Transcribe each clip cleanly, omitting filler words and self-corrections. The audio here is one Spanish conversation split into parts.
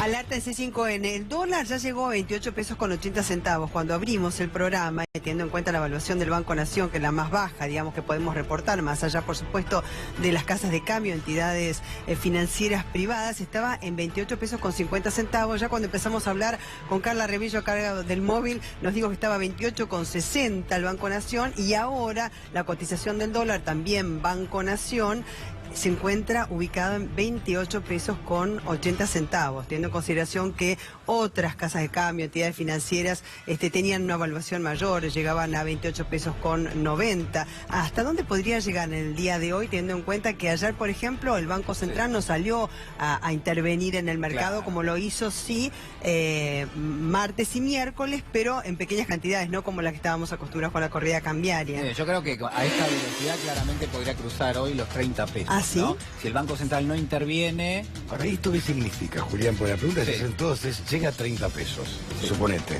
Alerta de C5N. El dólar ya llegó a 28 pesos con 80 centavos. Cuando abrimos el programa, teniendo en cuenta la evaluación del Banco Nación, que es la más baja, digamos, que podemos reportar, más allá, por supuesto, de las casas de cambio, entidades financieras privadas, estaba en 28 pesos con 50 centavos. Ya cuando empezamos a hablar con Carla Revillo a cargo del móvil, nos dijo que estaba 28 con 60 el Banco Nación, y ahora la cotización del dólar, también Banco Nación, se encuentra ubicado en 28 pesos con 80 centavos, teniendo en consideración que otras casas de cambio, entidades financieras, tenían una evaluación mayor, llegaban a 28 pesos con 90. ¿Hasta dónde podría llegar en el día de hoy, teniendo en cuenta que ayer, por ejemplo, el Banco Central no salió a intervenir en el mercado, claro, como lo hizo martes y miércoles, pero en pequeñas cantidades, no como las que estábamos acostumbrados con la corrida cambiaria? Yo creo que a esta velocidad claramente podría cruzar hoy los 30 pesos. ¿Ah, sí? ¿No? Si el Banco Central no interviene... Ahora, ¿esto qué significa, Julián? Porque la pregunta que se hacen todos es, llega a 30 pesos, suponete.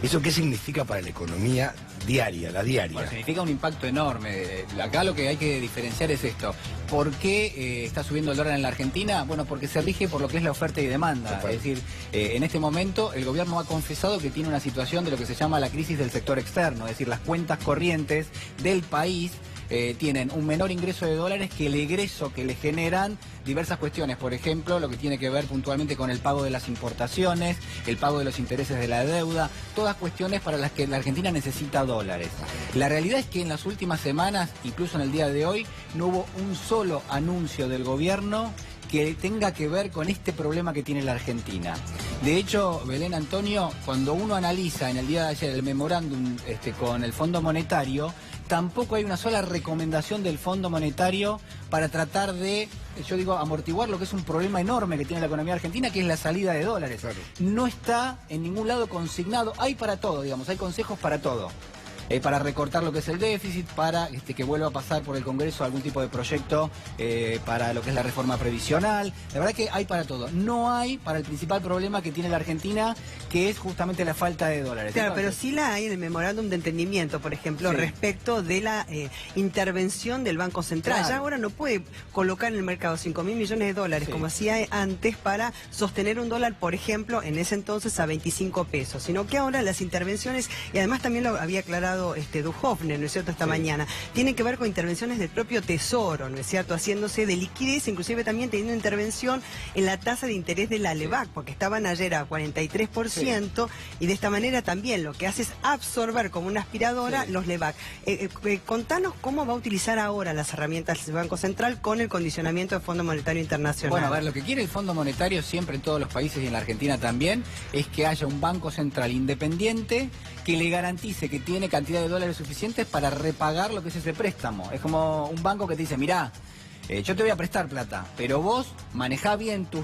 ¿Eso qué significa para la economía diaria, la diaria? Bueno, significa un impacto enorme. Acá lo que hay que diferenciar es esto. ¿Por qué está subiendo el dólar en la Argentina? Bueno, porque se rige por lo que es la oferta y demanda. Perfecto. Es decir, en este momento el gobierno ha confesado que tiene una situación de lo que se llama la crisis del sector externo. Es decir, las cuentas corrientes del país tienen un menor ingreso de dólares que el egreso que le generan diversas cuestiones. Por ejemplo, lo que tiene que ver puntualmente con el pago de las importaciones, el pago de los intereses de la deuda, todas cuestiones para las que la Argentina necesita dólares. La realidad es que en las últimas semanas, incluso en el día de hoy, no hubo un solo anuncio del gobierno que tenga que ver con este problema que tiene la Argentina. De hecho, Belén, Antonio, cuando uno analiza en el día de ayer el memorándum con el Fondo Monetario, tampoco hay una sola recomendación del Fondo Monetario para tratar de, amortiguar lo que es un problema enorme que tiene la economía argentina, que es la salida de dólares. Claro. No está en ningún lado consignado, hay para todo, hay consejos para todo. Para recortar lo que es el déficit, para que vuelva a pasar por el Congreso algún tipo de proyecto para lo que es la reforma previsional. La verdad que hay para todo. No hay para el principal problema que tiene la Argentina, que es justamente la falta de dólares. Claro, entonces, pero sí la hay en el memorándum de entendimiento, por ejemplo, respecto de la intervención del Banco Central. Claro. Ya ahora no puede colocar en el mercado 5.000 millones de dólares, como hacía antes, para sostener un dólar, por ejemplo, en ese entonces a 25 pesos, sino que ahora las intervenciones, y además también lo había aclarado Duhovne, ¿no es cierto?, esta mañana, tiene que ver con intervenciones del propio Tesoro, ¿no es cierto?, haciéndose de liquidez, inclusive también teniendo intervención en la tasa de interés de la LEBAC, porque estaban ayer a 43%, y de esta manera también lo que hace es absorber como una aspiradora los LEBAC. Contanos cómo va a utilizar ahora las herramientas del Banco Central con el condicionamiento del Fondo Monetario Internacional. Bueno, a ver, lo que quiere el Fondo Monetario siempre en todos los países y en la Argentina también, es que haya un Banco Central independiente que le garantice que tiene cantidad de dólares suficientes para repagar lo que es ese préstamo. Es como un banco que te dice, mirá, yo te voy a prestar plata, pero vos manejá bien tu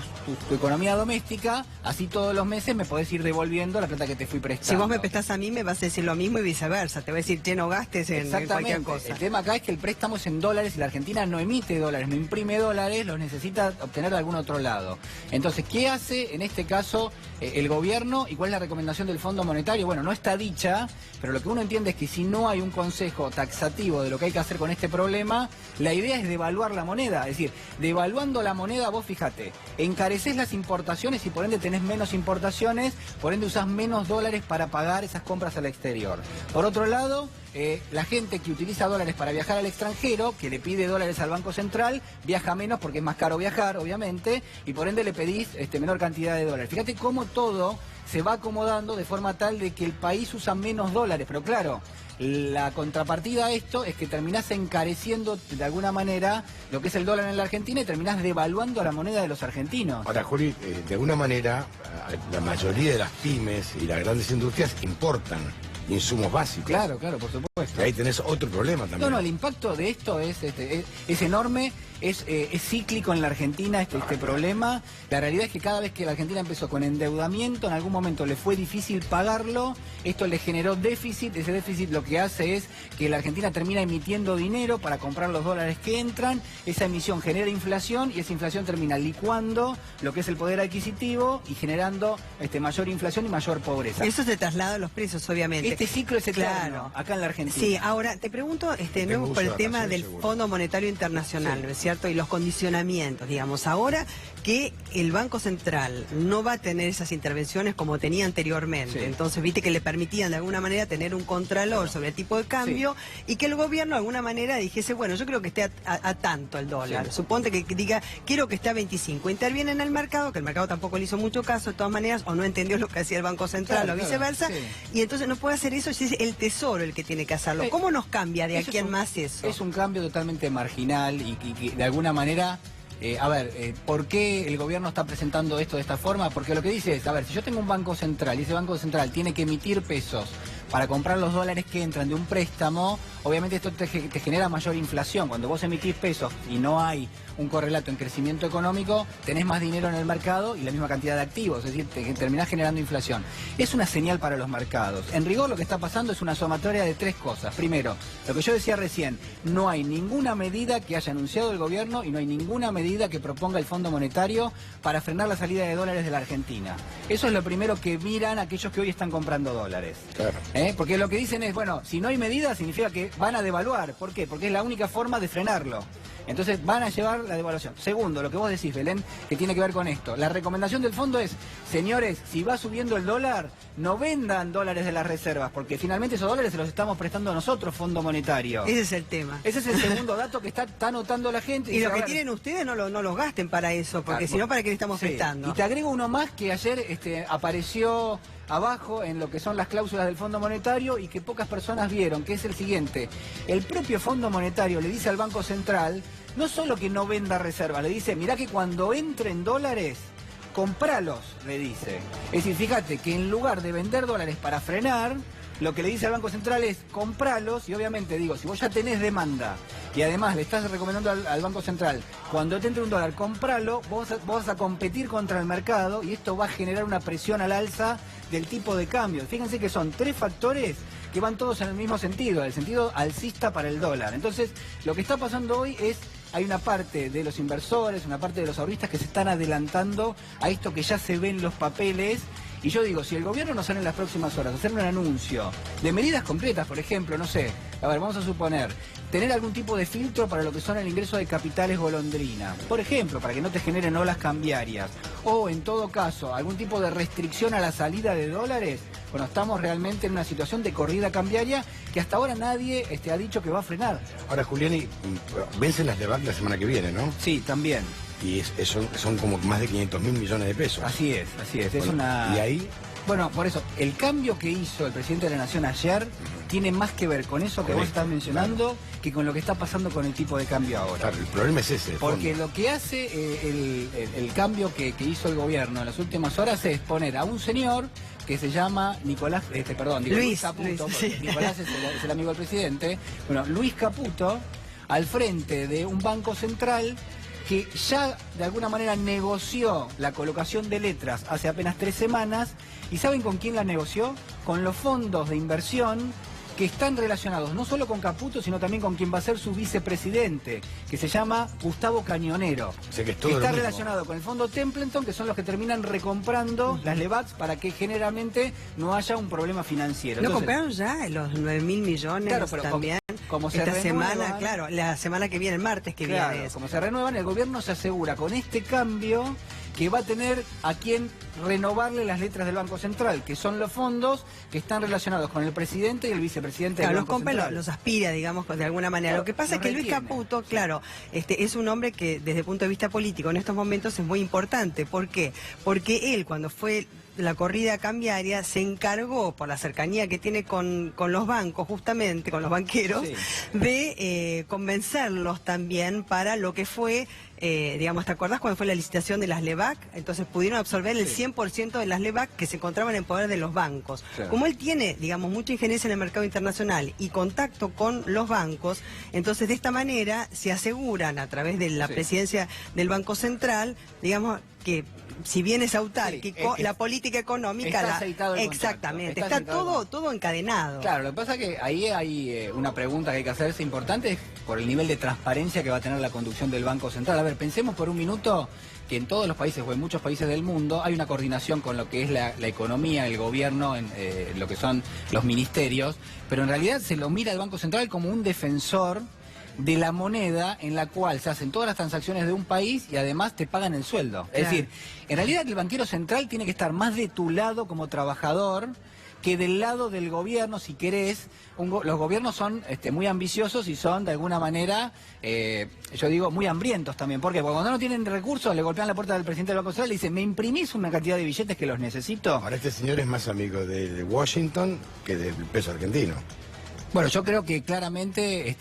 economía doméstica, así todos los meses me podés ir devolviendo la plata que te fui prestando. Si vos me prestás a mí, me vas a decir lo mismo y viceversa. Te voy a decir, che, no gastes en cualquier cosa. El tema acá es que el préstamo es en dólares y la Argentina no emite dólares, no imprime dólares, los necesita obtener de algún otro lado. Entonces, ¿qué hace en este caso el gobierno y cuál es la recomendación del Fondo Monetario? Bueno, no está dicha, pero lo que uno entiende es que si no hay un consejo taxativo de lo que hay que hacer con este problema, la idea es devaluar la moneda. Es decir, devaluando la moneda, vos fíjate, encarecés las importaciones y por ende tenés menos importaciones, por ende usás menos dólares para pagar esas compras al exterior. Por otro lado, la gente que utiliza dólares para viajar al extranjero, que le pide dólares al Banco Central, viaja menos porque es más caro viajar, obviamente, y por ende le pedís menor cantidad de dólares. Fíjate cómo todo se va acomodando de forma tal de que el país usa menos dólares, pero claro, la contrapartida a esto es que terminás encareciendo de alguna manera lo que es el dólar en la Argentina y terminás devaluando a la moneda de los argentinos. Ahora, Juli, de alguna manera la mayoría de las pymes y las grandes industrias importan insumos básicos. Claro, por supuesto. Y ahí tenés otro problema también. No, el impacto de esto es enorme, es cíclico en la Argentina este problema. La realidad es que cada vez que la Argentina empezó con endeudamiento, en algún momento le fue difícil pagarlo, esto le generó déficit, ese déficit lo que hace es que la Argentina termina emitiendo dinero para comprar los dólares que entran, esa emisión genera inflación y esa inflación termina licuando lo que es el poder adquisitivo y generando mayor inflación y mayor pobreza. Eso se traslada a los precios, obviamente. Este ciclo es eterno, claro, acá en la Argentina. Sí, ahora te pregunto, nuevo por el tema del Fondo Monetario Internacional, ¿no es cierto? Y los condicionamientos, digamos. Ahora que el Banco Central no va a tener esas intervenciones como tenía anteriormente, entonces viste que le permitían de alguna manera tener un contralor sobre el tipo de cambio y que el gobierno de alguna manera dijese, bueno, yo creo que esté a tanto el dólar. Suponte que diga, quiero que esté a 25. Interviene en el mercado, que el mercado tampoco le hizo mucho caso de todas maneras, o no entendió lo que hacía el Banco Central o viceversa, y entonces no puede hacer eso, si es el Tesoro el que tiene que hacerlo. ¿Cómo nos cambia de aquí en más eso? Es un cambio totalmente marginal y de alguna manera... ¿por qué el gobierno está presentando esto de esta forma? Porque lo que dice es, a ver, si yo tengo un banco central y ese banco central tiene que emitir pesos para comprar los dólares que entran de un préstamo, obviamente esto te genera mayor inflación. Cuando vos emitís pesos y no hay un correlato en crecimiento económico, tenés más dinero en el mercado y la misma cantidad de activos, es decir, terminás generando inflación. Es una señal para los mercados. En rigor lo que está pasando es una sumatoria de tres cosas. Primero, lo que yo decía recién, no hay ninguna medida que haya anunciado el gobierno y no hay ninguna medida que proponga el Fondo Monetario para frenar la salida de dólares de la Argentina. Eso es lo primero que miran aquellos que hoy están comprando dólares. Claro. Porque lo que dicen es, bueno, si no hay medida significa que van a devaluar. ¿Por qué? Porque es la única forma de frenarlo. Entonces van a llevar la devaluación. Segundo, lo que vos decís, Belén, que tiene que ver con esto. La recomendación del fondo es, señores, si va subiendo el dólar, no vendan dólares de las reservas, porque finalmente esos dólares se los estamos prestando nosotros, Fondo Monetario. Ese es el tema. Ese es el segundo dato que está notando la gente. Y lo que tienen ustedes no los gasten para eso, porque si no, ¿para qué le estamos prestando? Y te agrego uno más que ayer apareció abajo en lo que son las cláusulas del Fondo Monetario y que pocas personas vieron, que es el siguiente. El propio Fondo Monetario le dice al Banco Central, no solo que no venda reservas, le dice, mirá que cuando entren dólares, compralos, le dice. Es decir, fíjate que en lugar de vender dólares para frenar, lo que le dice al Banco Central es compralos y obviamente digo, si vos ya tenés demanda y además le estás recomendando al Banco Central, cuando te entre un dólar, compralo, vos vas a competir contra el mercado y esto va a generar una presión al alza del tipo de cambio. Fíjense que son tres factores que van todos en el mismo sentido, el sentido alcista para el dólar. Entonces, lo que está pasando hoy es, hay una parte de los inversores, una parte de los ahorristas que se están adelantando a esto que ya se ve en los papeles. Y yo digo, si el gobierno nos sale en las próximas horas a hacer un anuncio de medidas concretas, por ejemplo, no sé, a ver, vamos a suponer, tener algún tipo de filtro para lo que son el ingreso de capitales golondrina, por ejemplo, para que no te generen olas cambiarias, o en todo caso, algún tipo de restricción a la salida de dólares, bueno, estamos realmente en una situación de corrida cambiaria que hasta ahora nadie ha dicho que va a frenar. Ahora, Julián, vencen las LEBAC la semana que viene, ¿no? Sí, también. Y son como más de 500.000 millones de pesos. Así es. Bueno, es una... Y ahí... Bueno, por eso, el cambio que hizo el presidente de la Nación ayer tiene más que ver con eso que vos estás mencionando que con lo que está pasando con el tipo de cambio ahora. Claro, el problema es ese. Porque lo que hace el cambio que hizo el gobierno en las últimas horas es poner a un señor que se llama Luis Caputo, Nicolás es el amigo del presidente, bueno, Luis Caputo, al frente de un banco central que ya de alguna manera negoció la colocación de letras hace apenas 3 semanas. ¿Y saben con quién la negoció? Con los fondos de inversión que están relacionados no solo con Caputo, sino también con quien va a ser su vicepresidente, que se llama Gustavo Cañonero. O sea que está relacionado con el fondo Templeton, que son los que terminan recomprando las LEBACs para que generalmente no haya un problema financiero. ¿No compraron ya los 9.000 millones? Claro, pero también? Como se esta renuevan, semana, claro, la semana que viene, el martes que viene. Como se renuevan, el gobierno se asegura con este cambio que va a tener a quien renovarle las letras del Banco Central, que son los fondos que están relacionados con el presidente y el vicepresidente del Banco Central. Los aspira, digamos, de alguna manera. Claro, lo que pasa es que Luis Caputo, claro, es un hombre que desde el punto de vista político en estos momentos es muy importante. ¿Por qué? Porque él, cuando fue la corrida cambiaria, se encargó, por la cercanía que tiene con los bancos, justamente, con los banqueros, de convencerlos también para lo que fue, digamos, ¿te acordás cuando fue la licitación de las LEBAC? Entonces pudieron absorber el 100% de las LEBAC que se encontraban en poder de los bancos. Claro. Como él tiene, digamos, mucha injerencia en el mercado internacional y contacto con los bancos, entonces de esta manera se aseguran a través de la presidencia del Banco Central, digamos, que si bien es autárquico, la política económica... Está aceitado el exactamente, está todo encadenado. Claro, lo que pasa es que ahí hay una pregunta que hay que hacerse importante, es por el nivel de transparencia que va a tener la conducción del Banco Central. A ver, pensemos por un minuto que en todos los países o en muchos países del mundo hay una coordinación con lo que es la economía, el gobierno, en lo que son los ministerios, pero en realidad se lo mira el Banco Central como un defensor de la moneda en la cual se hacen todas las transacciones de un país y además te pagan el sueldo. Es decir, en realidad el banquero central tiene que estar más de tu lado como trabajador que del lado del gobierno, si querés. Los gobiernos son muy ambiciosos y son de alguna manera, yo digo, muy hambrientos también. ¿Por qué? Porque cuando no tienen recursos le golpean la puerta del presidente del Banco Central y le dicen, ¿me imprimís una cantidad de billetes que los necesito? Ahora este señor es más amigo de Washington que del peso argentino. Bueno, yo creo que claramente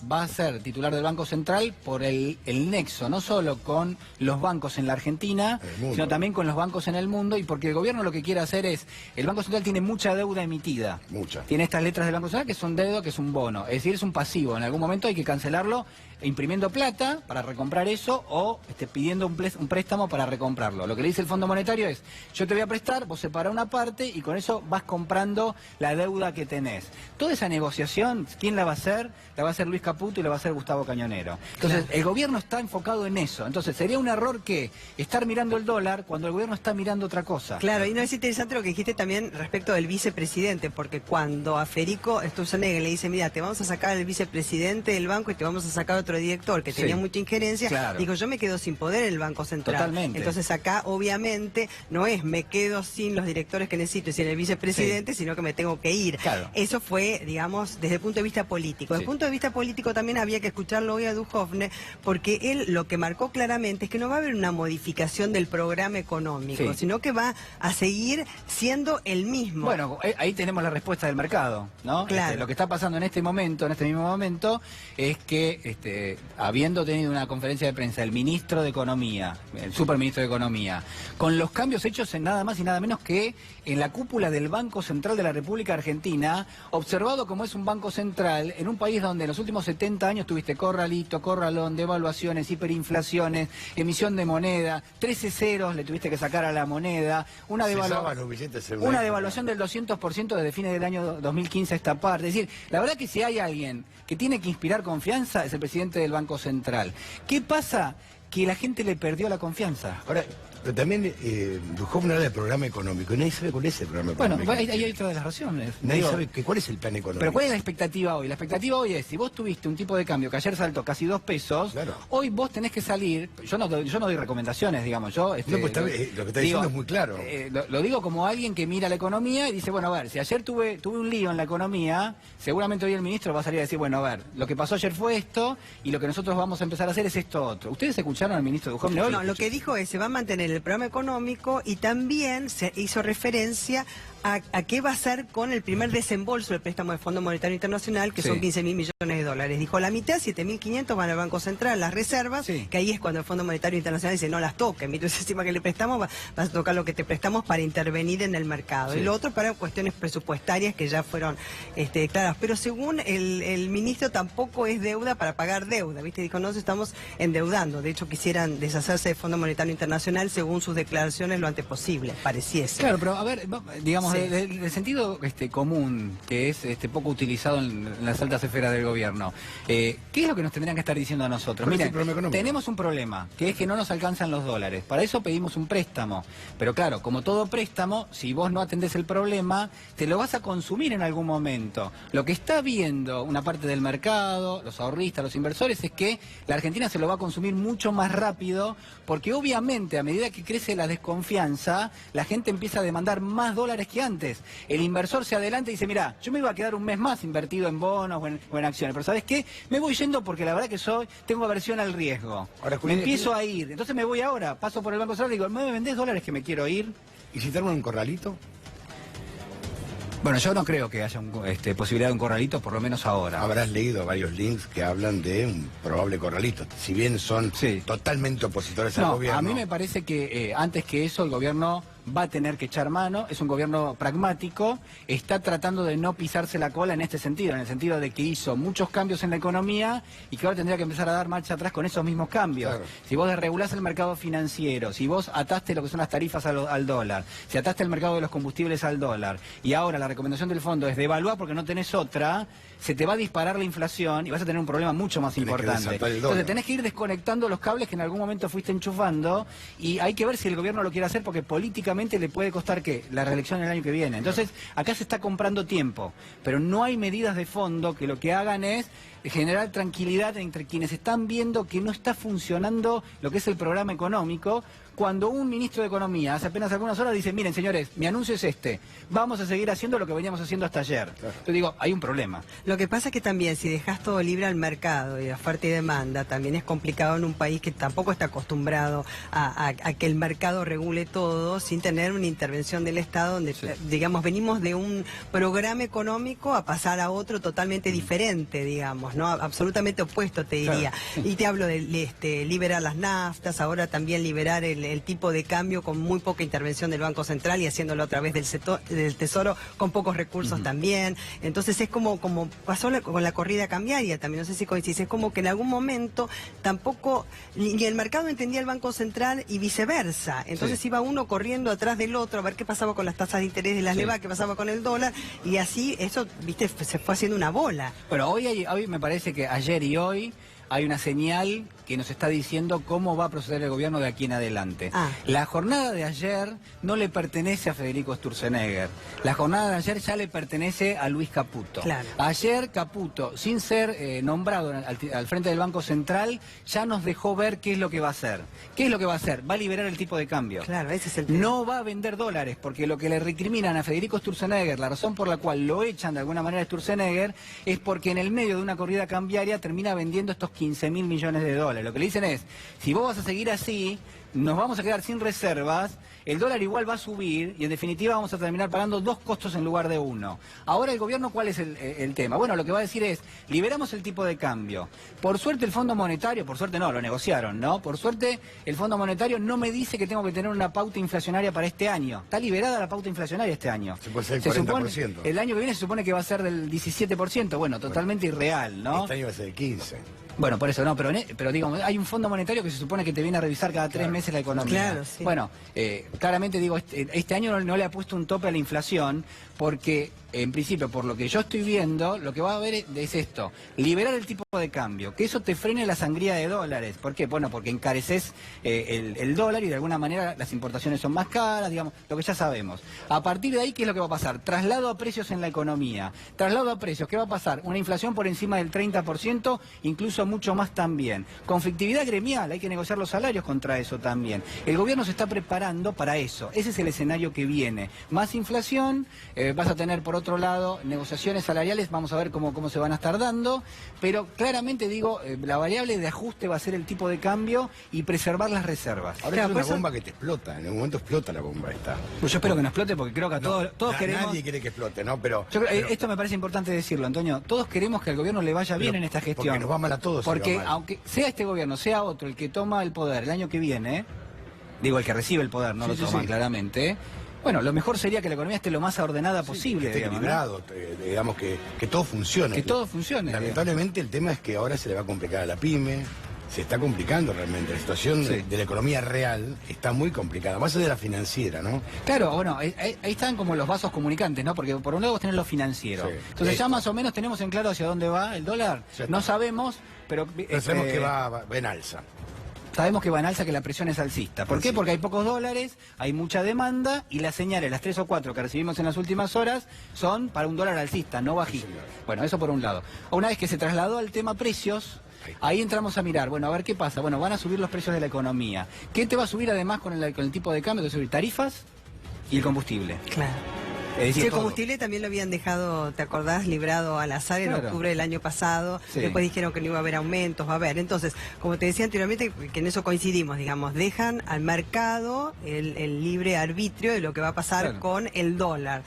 va a ser titular del Banco Central por el nexo, no solo con los bancos en la Argentina, sino también con los bancos en el mundo, y porque el gobierno lo que quiere hacer es, el Banco Central tiene mucha deuda emitida. Mucha. Tiene estas letras del Banco Central que son deuda, que es un bono, es decir, es un pasivo. En algún momento hay que cancelarlo imprimiendo plata para recomprar eso o pidiendo un préstamo para recomprarlo. Lo que le dice el Fondo Monetario es, yo te voy a prestar, vos separá una parte y con eso vas comprando la deuda que tenés. Toda esa negociación, ¿quién la va a hacer? La va a hacer Luis Caputo y la va a hacer Gustavo Cañonero. Entonces, el gobierno está enfocado en eso. Entonces, sería un error que estar mirando el dólar cuando el gobierno está mirando otra cosa. Claro, y no es interesante lo que dijiste también respecto del vicepresidente, porque cuando a Federico Sturzenegger le dice, mira, te vamos a sacar al vicepresidente del banco y te vamos a sacar otro director que tenía mucha injerencia, digo, yo me quedo sin poder en el Banco Central. Totalmente. Entonces acá, obviamente, no es me quedo sin los directores que necesito y sin el vicepresidente, sino que me tengo que ir. Claro. Eso fue, digamos, desde el punto de vista político. Desde el punto de vista político también había que escucharlo hoy a Duhovne, porque él lo que marcó claramente es que no va a haber una modificación del programa económico, sino que va a seguir siendo el mismo. Bueno, ahí tenemos la respuesta del mercado, ¿no? Claro. Lo que está pasando en este momento, en este mismo momento, es que habiendo tenido una conferencia de prensa el ministro de Economía, el superministro de Economía, con los cambios hechos en nada más y nada menos que en la cúpula del Banco Central de la República Argentina, observado como es un banco central en un país donde en los últimos 70 años tuviste corralito, corralón, devaluaciones, hiperinflaciones, emisión de moneda, 13 ceros le tuviste que sacar a la moneda, una devaluación del 200% desde fines del año 2015 a esta parte. Es decir, la verdad que si hay alguien que tiene que inspirar confianza es el presidente del Banco Central. ¿Qué pasa? Que la gente le perdió la confianza. Ahora, pero también Duhovne habla del programa económico y nadie sabe cuál es el programa económico. Bueno, ahí hay otra de las razones. Nadie sabe cuál es el plan económico. Pero ¿cuál es la expectativa hoy? La expectativa hoy es, si vos tuviste un tipo de cambio que ayer saltó casi 2 pesos, hoy vos tenés que salir, yo no doy recomendaciones, digamos, yo... lo que está diciendo es muy claro. Lo digo como alguien que mira la economía y dice, bueno, a ver, si ayer tuve un lío en la economía, seguramente hoy el ministro va a salir a decir, bueno, a ver, lo que pasó ayer fue esto y lo que nosotros vamos a empezar a hacer es esto otro. ¿Ustedes escucharon al ministro Duhovne hoy? No, lo que dijo es, se va a mantener el programa económico y también se hizo referencia a qué va a hacer con el primer desembolso del préstamo del Fondo Monetario Internacional, que son 15.000 millones de dólares. Dijo, la mitad, 7.500 van al Banco Central, las reservas, que ahí es cuando el Fondo Monetario Internacional dice, no las toquen, entonces encima que le prestamos, vas a tocar lo que te prestamos para intervenir en el mercado. Y lo otro para cuestiones presupuestarias que ya fueron declaradas. Pero según el ministro, tampoco es deuda para pagar deuda, ¿viste? Dijo, no, estamos endeudando. De hecho, quisieran deshacerse del Fondo Monetario Internacional según sus declaraciones lo antes posible, pareciese. Claro, pero a ver, digamos, del sentido común, que es poco utilizado en las altas esferas del gobierno, ¿qué es lo que nos tendrían que estar diciendo a nosotros? Miren, tenemos un problema, que es que no nos alcanzan los dólares. Para eso pedimos un préstamo. Pero claro, como todo préstamo, si vos no atendés el problema, te lo vas a consumir en algún momento. Lo que está viendo una parte del mercado, los ahorristas, los inversores, es que la Argentina se lo va a consumir mucho más rápido, porque obviamente a medida que crece la desconfianza, la gente empieza a demandar más dólares que antes. El inversor se adelanta y dice, mira, yo me iba a quedar un mes más invertido en bonos o en acciones, pero ¿sabes qué? Me voy yendo porque la verdad que tengo aversión al riesgo. Ahora, Julián, me empiezo a ir, entonces me voy ahora, paso por el Banco Central y digo, ¿me vendés dólares que me quiero ir? ¿Y si te arman un corralito? Bueno, yo no creo que haya posibilidad de un corralito, por lo menos ahora. Habrás leído varios links que hablan de un probable corralito, si bien son totalmente opositores al gobierno. A mí me parece que antes que eso el gobierno va a tener que echar mano, es un gobierno pragmático, está tratando de no pisarse la cola en este sentido, en el sentido de que hizo muchos cambios en la economía y que ahora tendría que empezar a dar marcha atrás con esos mismos cambios. Claro. Si vos desregulás el mercado financiero, si vos ataste lo que son las tarifas al dólar, si ataste el mercado de los combustibles al dólar, y ahora la recomendación del fondo es devaluar porque no tenés otra, se te va a disparar la inflación y vas a tener un problema mucho más importante. Entonces tenés que ir desconectando los cables que en algún momento fuiste enchufando y hay que ver si el gobierno lo quiere hacer porque políticamente le puede costar ¿qué? La reelección el año que viene. Entonces acá se está comprando tiempo, pero no hay medidas de fondo que lo que hagan es generar tranquilidad entre quienes están viendo que no está funcionando lo que es el programa económico, cuando un ministro de Economía hace apenas algunas horas dice, miren señores, mi anuncio es este, vamos a seguir haciendo lo que veníamos haciendo hasta ayer. Claro. Yo digo, hay un problema. Lo que pasa es que también si dejas todo libre al mercado y oferta y demanda, también es complicado en un país que tampoco está acostumbrado a que el mercado regule todo sin tener una intervención del Estado donde, digamos, venimos de un programa económico a pasar a otro totalmente diferente, digamos, ¿no? Absolutamente opuesto, te diría. Claro. Y te hablo de liberar las naftas, ahora también liberar el tipo de cambio con muy poca intervención del Banco Central y haciéndolo a través del Tesoro con pocos recursos también. Entonces es como pasó con la corrida cambiaria también, no sé si coincide, es como que en algún momento tampoco, ni el mercado entendía el Banco Central y viceversa. Entonces iba uno corriendo atrás del otro a ver qué pasaba con las tasas de interés de las LEVA, qué pasaba con el dólar, y así eso, viste, se fue haciendo una bola. Pero hoy me parece que ayer y hoy hay una señal que nos está diciendo cómo va a proceder el gobierno de aquí en adelante. La jornada de ayer no le pertenece a Federico Sturzenegger. La jornada de ayer ya le pertenece a Luis Caputo. Claro. Ayer Caputo, sin ser nombrado al frente del Banco Central, ya nos dejó ver qué es lo que va a hacer. ¿Qué es lo que va a hacer? Va a liberar el tipo de cambio. Claro, ese es el tema. No va a vender dólares, porque lo que le recriminan a Federico Sturzenegger, la razón por la cual lo echan de alguna manera a Sturzenegger, es porque en el medio de una corrida cambiaria termina vendiendo estos 15.000 millones de dólares. Lo que le dicen es, si vos vas a seguir así, nos vamos a quedar sin reservas, el dólar igual va a subir y en definitiva vamos a terminar pagando 2 costos en lugar de 1. Ahora el gobierno, ¿cuál es el tema? Bueno, lo que va a decir es, liberamos el tipo de cambio. Por suerte el Fondo Monetario, por suerte no, lo negociaron, ¿no? Por suerte el Fondo Monetario no me dice que tengo que tener una pauta inflacionaria para este año. Está liberada la pauta inflacionaria este año. Se puede ser el 40%. El año que viene se supone que va a ser del 17%, bueno, totalmente irreal, ¿no? Este año va a ser el 15%. Bueno, por eso no, pero digamos, hay un fondo monetario que se supone que te viene a revisar cada 3 meses la economía. Claro, sí. Bueno, claramente digo, este año no le ha puesto un tope a la inflación porque, en principio, por lo que yo estoy viendo, lo que va a haber es esto, liberar el tipo de cambio, que eso te frene la sangría de dólares. ¿Por qué? Bueno, porque encareces el dólar y de alguna manera las importaciones son más caras, digamos, lo que ya sabemos. A partir de ahí, ¿qué es lo que va a pasar? Traslado a precios en la economía. Traslado a precios, ¿qué va a pasar? Una inflación por encima del 30%, incluso mucho más también. Conflictividad gremial, hay que negociar los salarios contra eso también. El gobierno se está preparando para eso. Ese es el escenario que viene. Más inflación, vas a tener por otro lado negociaciones salariales, vamos a ver cómo se van a estar dando, pero claramente digo, la variable de ajuste va a ser el tipo de cambio y preservar las reservas. Ahora es una bomba que te explota, en un momento explota la bomba esta. Pues yo espero que no explote porque creo que todos queremos... Nadie quiere que explote, ¿no? Pero esto me parece importante decirlo, Antonio, todos queremos que al gobierno le vaya bien en esta gestión. Porque nos va mal a todos. Porque aunque sea este gobierno, sea otro, el que toma el poder el año que viene, digo, el que recibe el poder, no lo toma claramente, bueno, lo mejor sería que la economía esté lo más ordenada posible. Que esté equilibrado, ¿no? Digamos que todo funcione. Que todo funcione. Lamentablemente el tema es que ahora se le va a complicar a la pyme, se está complicando realmente. La situación de la economía real está muy complicada, más allá de la financiera, ¿no? Claro, bueno, ahí están como los vasos comunicantes, ¿no? Porque por un lado vos tenés lo financiero. Sí. Entonces ya más o menos tenemos en claro hacia dónde va el dólar. No sabemos, pero sabemos que va en alza. Sabemos que va en alza, que la presión es alcista. ¿Por qué? Porque hay pocos dólares, hay mucha demanda y las señales, las 3 o 4 que recibimos en las últimas horas, son para un dólar alcista, no bajista. Bueno, eso por un lado. Una vez que se trasladó al tema precios, ahí entramos a mirar, bueno, a ver qué pasa. Bueno, van a subir los precios de la economía. ¿Qué te va a subir además con el tipo de cambio? Te va a subir tarifas y el combustible. Claro. Es decir, Sí, el todo. combustible también lo habían dejado, ¿te acordás? Librado al azar en Claro. octubre del año pasado. Sí. Después dijeron que no iba a haber aumentos, va a haber. Entonces, como te decía anteriormente, que en eso coincidimos, digamos, dejan al mercado el libre arbitrio de lo que va a pasar Claro. con el dólar.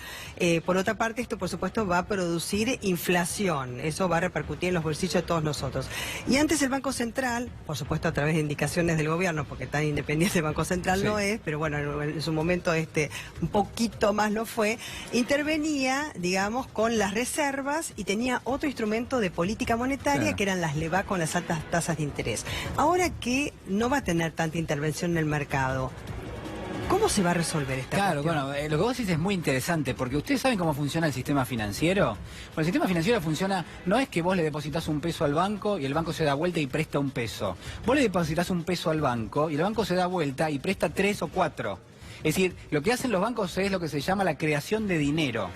Por otra parte, esto por supuesto va a producir inflación. Eso va a repercutir en los bolsillos de todos nosotros. Y antes el Banco Central, por supuesto a través de indicaciones del gobierno, porque tan independiente el Banco Central Sí. no es, pero bueno, en su momento un poquito más lo fue, intervenía, digamos, con las reservas y tenía otro instrumento de política monetaria, Claro. que eran las LEVA con las altas tasas de interés. Ahora que no va a tener tanta intervención en el mercado, ¿cómo se va a resolver esta Claro, cuestión? bueno, lo que vos decís es muy interesante, porque ustedes saben cómo funciona el sistema financiero. Bueno, el sistema financiero funciona, no es que vos le depositas un peso al banco y el banco se da vuelta y presta un peso. Vos le depositas un peso al banco y el banco se da vuelta y presta 3 o 4. Es decir, lo que hacen los bancos es lo que se llama la creación de dinero.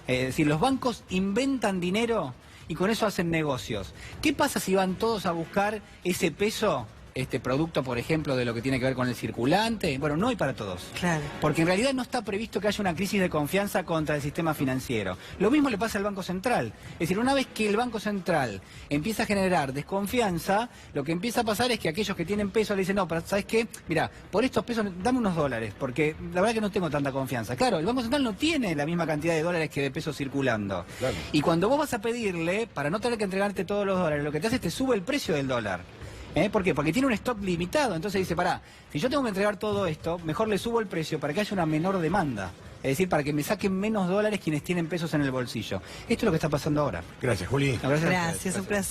Es decir, los bancos inventan dinero y con eso hacen negocios. ¿Qué pasa si van todos a buscar ese peso, producto, por ejemplo, de lo que tiene que ver con el circulante? Bueno, no hay para todos. Claro. Porque en realidad no está previsto que haya una crisis de confianza contra el sistema financiero. Lo mismo le pasa al Banco Central. Es decir, una vez que el Banco Central empieza a generar desconfianza, lo que empieza a pasar es que aquellos que tienen pesos le dicen, no, pero ¿sabes qué? Mira, por estos pesos dame unos dólares, porque la verdad que no tengo tanta confianza. Claro, el Banco Central no tiene la misma cantidad de dólares que de pesos circulando. Claro. Y cuando vos vas a pedirle, para no tener que entregarte todos los dólares, lo que te hace es te sube el precio del dólar. ¿Por qué? Porque tiene un stock limitado. Entonces dice, pará, si yo tengo que entregar todo esto, mejor le subo el precio para que haya una menor demanda. Es decir, para que me saquen menos dólares quienes tienen pesos en el bolsillo. Esto es lo que está pasando ahora. Gracias, Juli. No, Gracias, un placer.